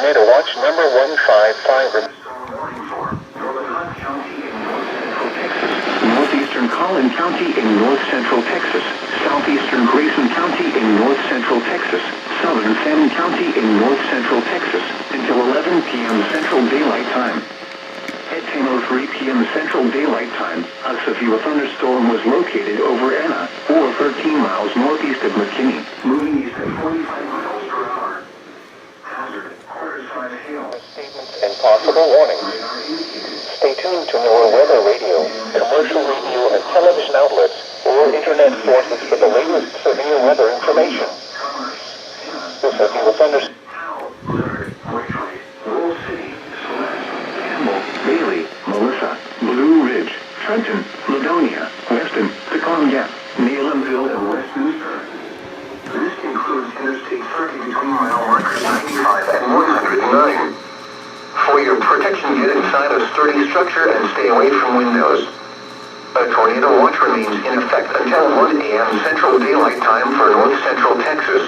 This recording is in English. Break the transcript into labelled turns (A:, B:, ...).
A: Tornado watch number 155.
B: Northeastern Collin County in north central Texas, southeastern Grayson County in north central Texas, southern Salmon County in north central Texas, until 11 p.m. Central Daylight Time. At 10:03 p.m. Central Daylight Time, a severe thunderstorm was located over Anna, or 13 miles northeast of McKinney, moving east at 45 miles per hour. Hazard, hard-to-find hail.
A: Statements and possible warnings. Stay tuned to more weather radio, commercial radio and television outlets, or internet sources for the latest severe weather information. This has been a thunderstorm.
B: Blue Ridge, Trenton, Ladonia, Weston, Pecan Gap, Nalenville, and West Newster. This includes Interstate 30 between mile markers 95 and 109. For your protection, get inside a sturdy structure and stay away from windows. A tornado watch remains in effect until 1 a.m. Central Daylight Time for North Central Texas.